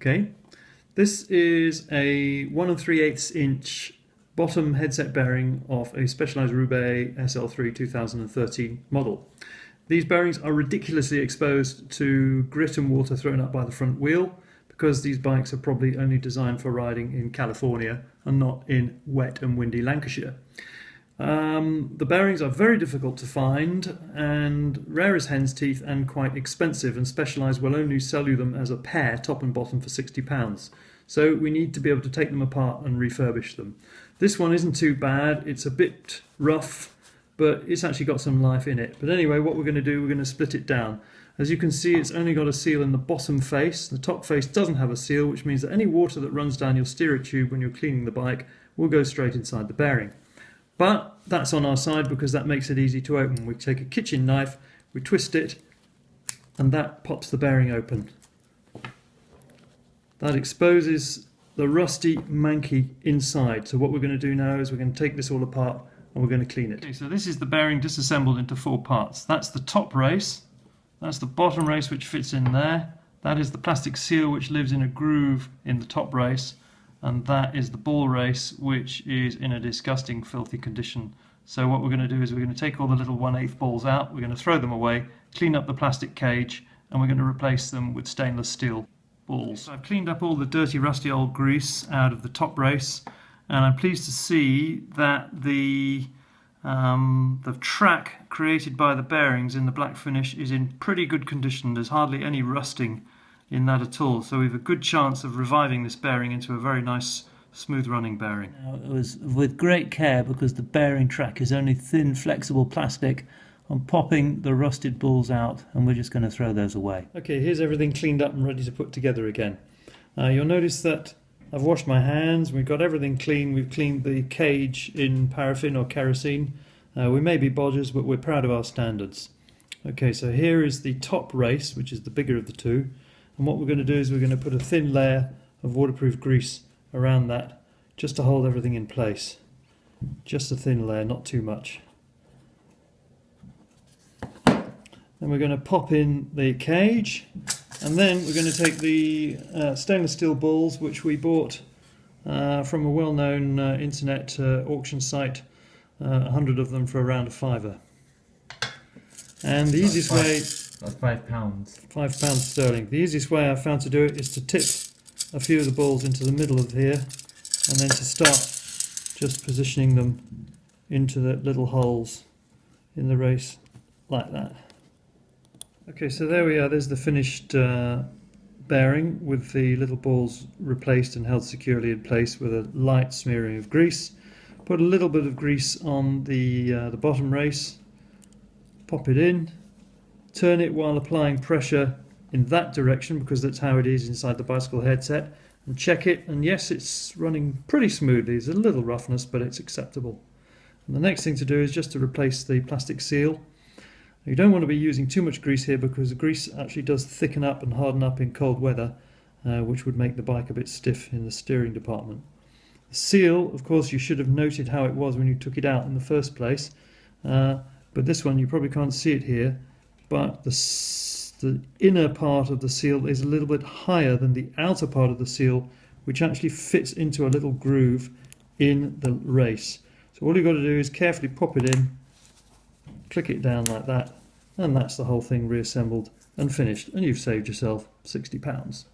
Okay, this is a 1 3/8 inch bottom headset bearing of a Specialized Roubaix SL3 2013 model. These bearings are ridiculously exposed to grit and water thrown up by the front wheel because these bikes are probably only designed for riding in California and not in wet and windy Lancashire. The bearings are very difficult to find and rare as hen's teeth and quite expensive, and Specialized will only sell you them as a pair, top and bottom, for £60. So we need to be able to take them apart and refurbish them. This one isn't too bad, it's a bit rough, but it's actually got some life in it. But anyway, what we're going to do, we're going to split it down. As you can see, it's only got a seal in the bottom face. The top face doesn't have a seal, which means that any water that runs down your steerer tube when you're cleaning the bike will go straight inside the bearing. But that's on our side because that makes it easy to open. We take a kitchen knife, we twist it, and that pops the bearing open. That exposes the rusty, manky inside. So what we're going to do now is we're going to take this all apart and we're going to clean it. Okay, so this is the bearing disassembled into 4 parts. That's the top race, that's the bottom race which fits in there, that is the plastic seal which lives in a groove in the top race, and that is the ball race which is in a disgusting, filthy condition. So what we're going to do is we're going to take all the little 1/8 balls out, we're going to throw them away, clean up the plastic cage, and we're going to replace them with stainless steel balls. So I've cleaned up all the dirty, rusty old grease out of the top race, and I'm pleased to see that the track created by the bearings in the black finish is in pretty good condition. There's hardly any rusting in that at all, so we have a good chance of reviving this bearing into a very nice smooth running bearing. Now, it was with great care, because the bearing track is only thin flexible plastic. I'm popping the rusted balls out and we're just going to throw those away. Okay, here's everything cleaned up and ready to put together again. You'll notice that I've washed my hands, we've got everything clean, we've cleaned the cage in paraffin or kerosene. We may be bodgers, but we're proud of our standards. Okay, so here is the top race, which is the bigger of the two, and what we're going to do is we're going to put a thin layer of waterproof grease around that just to hold everything in place. Just a thin layer, not too much. Then we're going to pop in the cage, and then we're going to take the stainless steel balls which we bought from a well-known internet auction site, 100 of them for around £5. And the easiest way... That's £5. £5 sterling. The easiest way I've found to do it is to tip a few of the balls into the middle of here, and then to start just positioning them into the little holes in the race like that. Okay, so there we are, there's the finished bearing with the little balls replaced and held securely in place with a light smearing of grease. Put a little bit of grease on the bottom race, pop it in, turn it while applying pressure in that direction because that's how it is inside the bicycle headset, and check it, and yes, it's running pretty smoothly. There's a little roughness, but it's acceptable. And the next thing to do is just to replace the plastic seal. You don't want to be using too much grease here because the grease actually does thicken up and harden up in cold weather, which would make the bike a bit stiff in the steering department. The seal, of course, you should have noted how it was when you took it out in the first place, but this one you probably can't see it here, but the inner part of the seal is a little bit higher than the outer part of the seal, which actually fits into a little groove in the race. So all you've got to do is carefully pop it in, click it down like that, and that's the whole thing reassembled and finished, and you've saved yourself £60.